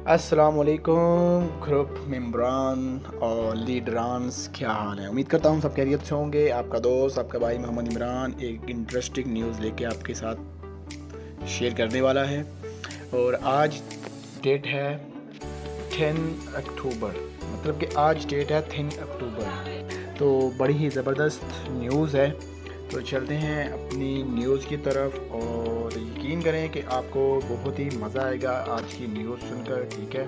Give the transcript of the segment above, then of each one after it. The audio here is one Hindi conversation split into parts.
अस्सलाम वालेकुम ग्रुप मेंबरान और लीडरान्स, क्या हाल है। उम्मीद करता हूँ सब खैरियत से होंगे। आपका दोस्त, आपका भाई मोहम्मद इमरान एक इंटरेस्टिंग न्यूज़ लेके आपके साथ शेयर करने वाला है। और आज डेट है 10 अक्टूबर, मतलब कि आज डेट है 10 अक्टूबर। तो बड़ी ही ज़बरदस्त न्यूज़ है। तो चलते हैं अपनी न्यूज़ की तरफ और यकीन करें कि आपको बहुत ही मज़ा आएगा आज की न्यूज़ सुनकर। ठीक है,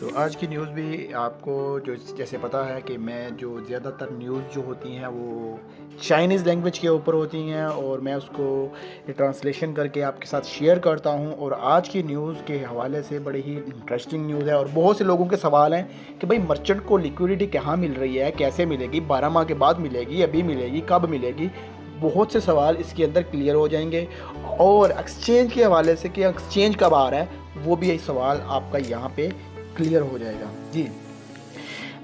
तो आज की न्यूज़ भी आपको जो जैसे पता है कि मैं जो ज़्यादातर न्यूज़ जो होती हैं वो चाइनीज़ लैंग्वेज के ऊपर होती हैं और मैं उसको ट्रांसलेशन करके आपके साथ शेयर करता हूं। और आज की न्यूज़ के हवाले से बड़ी ही इंटरेस्टिंग न्यूज़ है और बहुत से लोगों के सवाल हैं कि भाई मर्चेंट को लिक्विडिटी कहाँ मिल रही है, कैसे मिलेगी, 12 माह के बाद मिलेगी, अभी मिलेगी, कब मिलेगी। बहुत से सवाल इसके अंदर क्लियर हो जाएंगे। और एक्सचेंज के हवाले से कि एक्सचेंज कब आ रहा है वो भी यही सवाल आपका यहाँ पे क्लियर हो जाएगा जी।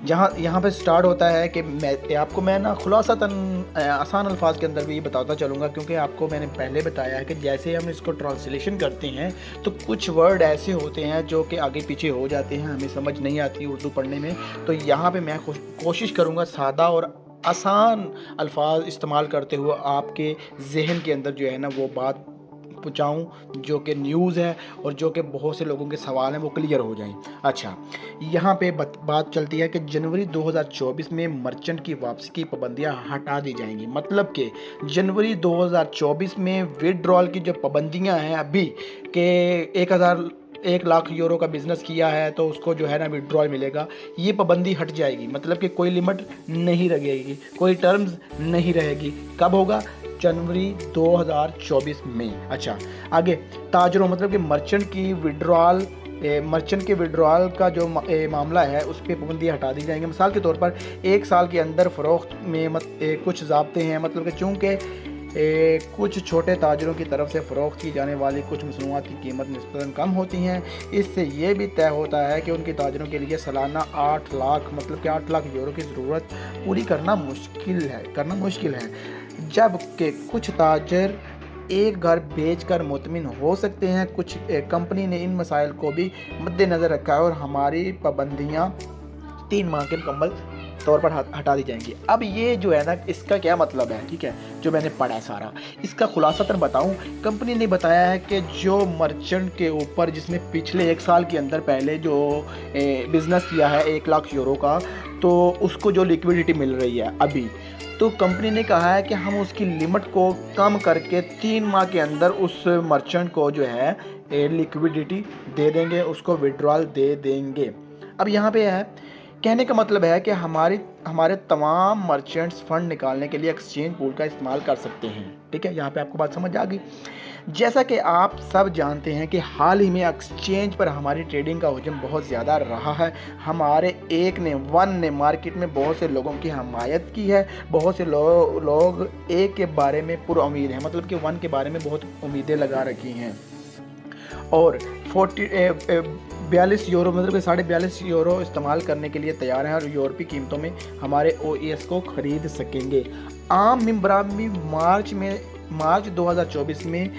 जहाँ यहाँ पे स्टार्ट होता है कि मैं ना खुलासातन आसान अल्फाज के अंदर भी बताता चलूँगा, क्योंकि आपको मैंने पहले बताया है कि जैसे हम इसको ट्रांसलेशन करते हैं तो कुछ वर्ड ऐसे होते हैं जो कि आगे पीछे हो जाते हैं, हमें समझ नहीं आती उर्दू पढ़ने में। तो यहाँ पे मैं कोशिश करूँगा सादा और आसान अल्फाज इस्तेमाल करते हुए आपके जहन के अंदर जो है ना वो बात पहुँचाऊँ जो कि न्यूज़ है और जो कि बहुत से लोगों के सवाल हैं वो क्लियर हो जाएं। अच्छा, यहाँ पे बात चलती है कि जनवरी 2024 में मर्चेंट की वापसी की पाबंदियाँ हटा दी जाएंगी। मतलब कि जनवरी 2024 में विड्रॉल की जो पाबंदियाँ हैं अभी के 1 लाख यूरो का बिज़नेस किया है तो उसको जो है ना विड्रॉल मिलेगा, ये पाबंदी हट जाएगी। मतलब कि कोई लिमिट नहीं रहेगी, कोई टर्म्स नहीं रहेगी। कब होगा? जनवरी 2024 में। अच्छा, आगे ताजरों मतलब कि मर्चेंट के विड्रॉल का जो मामला है उस पर पाबंदियाँ हटा दी जाएंगी। मिसाल के तौर पर 1 साल के अंदर फ़रोख्त में कुछ ज़ाब्ते हैं। मतलब कि चूँकि कुछ छोटे ताजरों की तरफ से फ़रोख्त की जाने वाली कुछ मसनूआत की कीमत निस्बतन कम होती हैं, इससे ये भी तय होता है कि उनके ताजरों के लिए सालाना 8 लाख मतलब कि 8 लाख यूरो की ज़रूरत पूरी करना मुश्किल है। जबकि कुछ ताजर एक घर बेचकर मुतमिन हो सकते हैं। कुछ कंपनी ने इन मसाइल को भी मद्देनज़र रखा है और हमारी पाबंदियाँ 3 माह के मुकम्मल तौर पर हटा दी जाएंगी। अब ये जो है ना इसका क्या मतलब है, ठीक है, जो मैंने पढ़ा है सारा इसका खुलासा बताऊं। कंपनी ने बताया है कि जो मर्चेंट के ऊपर जिसने पिछले 1 साल के अंदर पहले जो बिज़नेस किया है 1 लाख यूरो का, तो उसको जो लिक्विडिटी मिल रही है अभी, तो कंपनी ने कहा है कि हम उसकी लिमिट को कम करके 3 माह के अंदर उस मर्चेंट को जो है लिक्विडिटी दे देंगे, उसको विड्रॉल दे देंगे। अब यहाँ पे है कहने का मतलब है कि हमारे तमाम मर्चेंट्स फ़ंड निकालने के लिए एक्सचेंज पूल का इस्तेमाल कर सकते हैं। ठीक है, यहाँ पे आपको बात समझ आ गई। जैसा कि आप सब जानते हैं कि हाल ही में एक्सचेंज पर हमारी ट्रेडिंग का हुजूम बहुत ज़्यादा रहा है। हमारे वन ने मार्केट में बहुत से लोगों की हमायत की है। बहुत से लोग एक के बारे में पुरुउम्मीद हैं, मतलब कि वन के बारे में बहुत उम्मीदें लगा रखी हैं और 42 यूरो मतलब कि 42.5 यूरो इस्तेमाल करने के लिए तैयार हैं और यूरोपीय कीमतों में हमारे OES को ख़रीद सकेंगे। आम मेंबरान भी मार्च 2024 में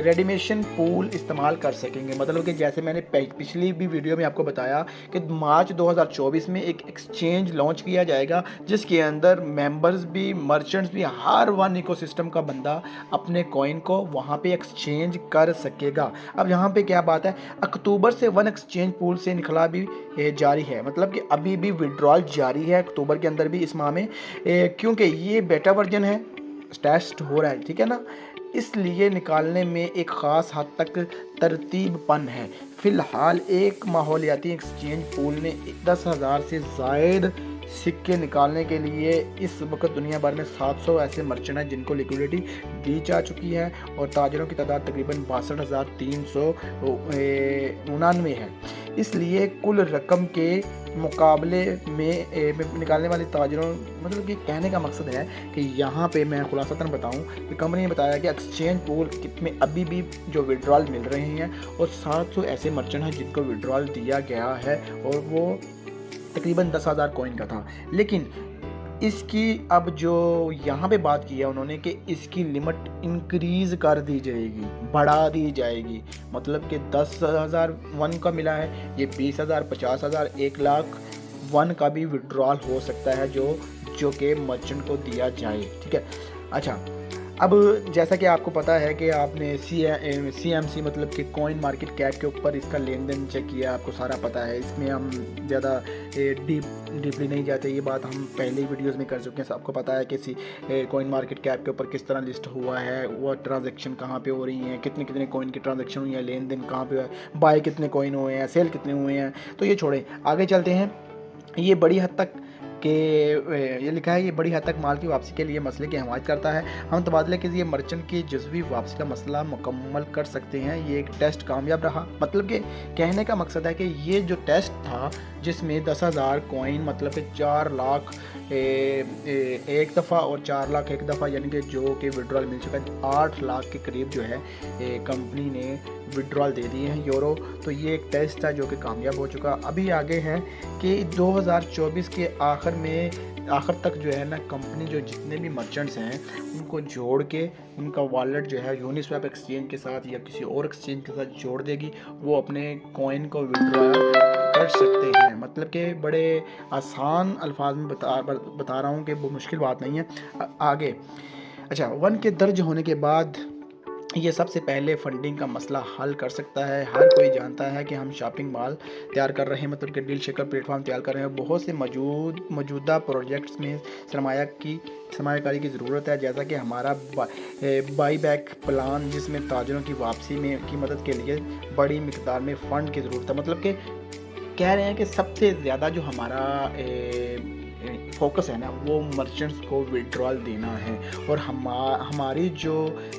रेडिमेशन पूल इस्तेमाल कर सकेंगे। मतलब कि जैसे मैंने पिछली भी वीडियो में आपको बताया कि मार्च 2024 में एक एक्सचेंज लॉन्च किया जाएगा जिसके अंदर मेंबर्स भी मर्चेंट्स भी हर वन इकोसिस्टम का बंदा अपने कॉइन को वहाँ पे एक्सचेंज कर सकेगा। अब यहाँ पे क्या बात है, अक्टूबर से वन एक्सचेंज पूल से निकला भी जारी है। मतलब कि अभी भी विड्रॉल जारी है अक्टूबर के अंदर भी इस माह में, क्योंकि ये बेटा वर्जन है, टेस्ट हो रहा है, ठीक है ना, इसलिए निकालने में एक ख़ास हद तक तरतीबपन है। फ़िलहाल एक माहौलियाती एक्सचेंज पूल ने 10,000 से ज़ायद सिक्के निकालने के लिए इस वक्त दुनिया भर में 700 ऐसे मर्चेंट हैं जिनको लिक्विडिटी दी जा चुकी है और ताजरों की तादाद तकरीबन 62,399 है। इसलिए कुल रकम के मुकाबले में निकालने वाले ताजरों, मतलब कि कहने का मकसद है कि यहाँ पे मैं खुलासतन बताऊँ कि कंपनी ने बताया कि एक्सचेंज पूल में अभी भी जो विड्रॉल मिल रहे हैं और 700 ऐसे मर्चेंट हैं जिनको विड्रॉल दिया गया है और वो तकरीबन 10,000 कॉइन का था। लेकिन इसकी अब जो यहाँ पे बात की है उन्होंने कि इसकी लिमिट इंक्रीज़ कर दी जाएगी, बढ़ा दी जाएगी। मतलब कि 10,000 वन का मिला है, ये 20,000, 50,000, 1,00,000 वन का भी विड्रॉल हो सकता है जो कि मर्चेंट को दिया जाए। ठीक है। अच्छा, अब जैसा कि आपको पता है कि आपने CMC मतलब कि कॉइन मार्केट कैप के ऊपर इसका लेन देन चेक किया, आपको सारा पता है। इसमें हम ज़्यादा डीपली नहीं जाते, ये बात हम पहले ही वीडियोस में कर चुके हैं। आपको पता है कि कॉइन मार्केट कैप के ऊपर किस तरह लिस्ट हुआ है, वो ट्रांजैक्शन कहाँ पे हो रही हैं, कितने कितने कॉइन की ट्रांजैक्शन हुई है, लेन देन कहाँ पे हुआ है, बाय कितने कॉइन हुए हैं, सेल कितने हुए हैं। तो ये छोड़ें, आगे चलते हैं। ये बड़ी हद तक कि ये लिखा है, ये बड़ी हद तक माल की वापसी के लिए मसले की हिमायत करता है। हम तबादले के लिए मर्चेंट की जज़वी वापसी का मसला मुकम्मल कर सकते हैं। ये एक टेस्ट कामयाब रहा। मतलब कि कहने का मकसद है कि ये जो टेस्ट था जिसमें 10,000 कॉइन मतलब कि 4 लाख एक दफ़ा और 4 लाख एक दफ़ा, यानी कि जो कि विड्रॉल मिल चुका है 8 लाख के करीब जो है कंपनी ने विड्रॉल दे दिए हैं यूरो। तो ये एक टेस्ट था जो कि कामयाब हो चुका। अभी आगे है कि 2024 के आखिर तक जो है ना, कंपनी जो जितने भी मर्चेंट्स हैं उनको जोड़ के उनका वॉलेट जो है यूनिस्वैप एक्सचेंज के साथ या किसी और एक्सचेंज के साथ जोड़ देगी, वो अपने कॉइन को विड्रॉ कर सकते हैं। मतलब कि बड़े आसान अल्फाज में बता रहा हूँ कि वो मुश्किल बात नहीं है। आगे अच्छा, वन के दर्ज होने के बाद ये सबसे पहले फंडिंग का मसला हल कर सकता है। हर कोई जानता है कि हम शॉपिंग मॉल तैयार कर रहे हैं, मतलब कि डील शेकर प्लेटफॉर्म तैयार कर रहे हैं। बहुत से मौजूदा प्रोजेक्ट्स में सरमायाकारी की ज़रूरत है, जैसा कि हमारा बाई बैक प्लान, जिसमें ताजरों की वापसी में की मदद के लिए बड़ी मिकदार में फ़ंड की ज़रूरत है। मतलब कि कह रहे हैं कि सबसे ज़्यादा जो हमारा फोकस है ना, वो मर्चेंट्स को विड्रॉल देना है। और हमारी जो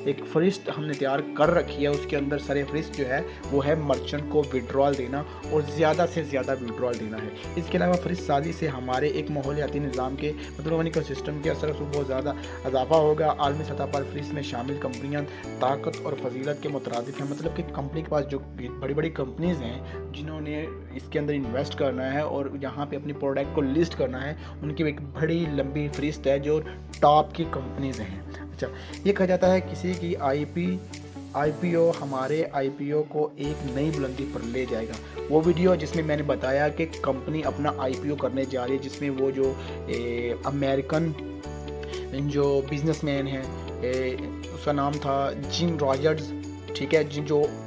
एक फरिस्त हमने तैयार कर रखी है, उसके अंदर सरे फरिस्त जो है वो है मर्चेंट को विड्रॉल देना और ज़्यादा से ज़्यादा विड्रॉल देना है। इसके अलावा फरिस्त साजी से हमारे एक माहौलियाती निज़ाम के मतलब इकोसिस्टम के असर से बहुत ज़्यादा इजाफा होगा। आलमी सतह पर फरिस्त में शामिल कंपनियाँ ताकत और फजीलत के मुतरादिफ हैं। मतलब कि कंपनी के पास जो बड़ी बड़ी कंपनीज़ हैं जिन्होंने इसके अंदर इन्वेस्ट करना है और यहाँ पे अपनी प्रोडक्ट को लिस्ट करना है, उनकी एक बड़ी लंबी फहरिस्त है जो टॉप की कंपनीज हैं। अच्छा, ये कहा जाता है किसी की IPO हमारे IPO को एक नई बुलंदी पर ले जाएगा। वो वीडियो जिसमें मैंने बताया कि कंपनी अपना IPO करने जा रही है, जिसमें वो जो अमेरिकन जो बिजनेसमैन है उसका नाम था जिम रॉजर्स, ठीक है,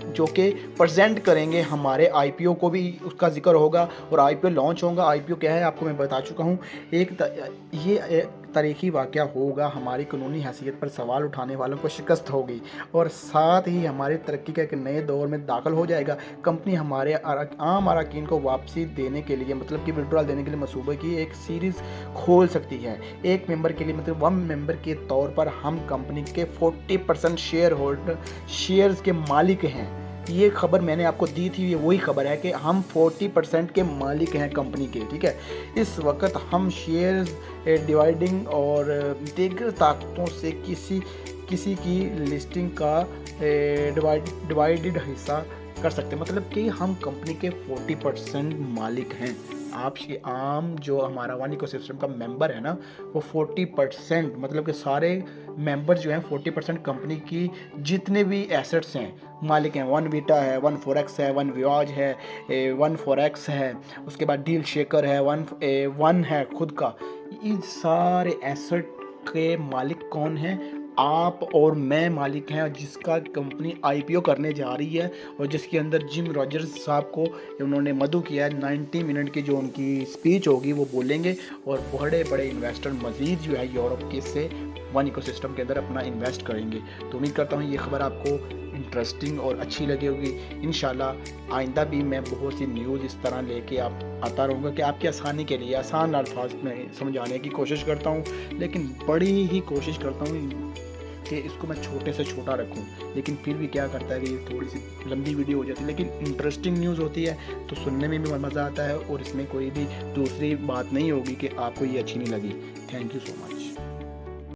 जो कि प्रेजेंट करेंगे हमारे IPO को भी उसका जिक्र होगा और IPO लॉन्च होगा। IPO क्या है आपको मैं बता चुका हूँ। ये तारीखी वाक़या होगा, हमारी कानूनी हैसियत पर सवाल उठाने वालों को शिकस्त होगी और साथ ही हमारी तरक्की का एक नए दौर में दाखिल हो जाएगा। कंपनी हमारे आम अरकान को वापसी देने के लिए मतलब कि विड्रॉल देने के लिए मनसूबे की एक सीरीज़ खोल सकती है। एक मेंबर के लिए मतलब 1 मेंबर के तौर पर हम कंपनी के 40% शेयर्स के मालिक हैं। ये खबर मैंने आपको दी थी, ये वही खबर है कि हम 40% के मालिक हैं कंपनी के। ठीक है, इस वक्त हम शेयर्स डिवाइडिंग और दीगर ताकतों से किसी की लिस्टिंग का डिवाइडेड हिस्सा कर सकते हैं। मतलब कि हम कंपनी के 40% मालिक हैं। आपकी आम जो हमारा वन इकोसिस्टम का मेंबर है ना, वो 40% मतलब कि सारे मेंबर जो हैं 40% कंपनी की जितने भी एसेट्स हैं मालिक हैं। वन वीटा है, वन फोरेक्स है, वन वियाज है, वन फोरेक्स है, उसके बाद डील शेकर है, वन है खुद का। इन सारे एसेट के मालिक कौन हैं? आप और मैं मालिक हैं, जिसका कंपनी IPO करने जा रही है और जिसके अंदर जिम रॉजर्स साहब को उन्होंने मदऊ किया है। 90 मिनट की जो उनकी स्पीच होगी वो बोलेंगे और बड़े बड़े इन्वेस्टर मज़ीद जो है यूरोप के से वन इकोसिस्टम के अंदर अपना इन्वेस्ट करेंगे। तो उम्मीद करता हूँ ये खबर आपको इंटरेस्टिंग और अच्छी लगी होगी। इंशाल्लाह आइंदा भी मैं बहुत सी न्यूज़ इस तरह लेके आता रहूँगा कि आपकी आसानी के लिए आसान अल्फाज में समझाने की कोशिश करता हूँ, लेकिन बड़ी ही कोशिश करता हूँ कि इसको मैं छोटे से छोटा रखूं। लेकिन फिर भी क्या करता है कि ये थोड़ी सी लंबी वीडियो हो जाती है, लेकिन इंटरेस्टिंग न्यूज़ होती है तो सुनने में भी मज़ा आता है और इसमें कोई भी दूसरी बात नहीं होगी कि आपको ये अच्छी नहीं लगी। Thank you so much.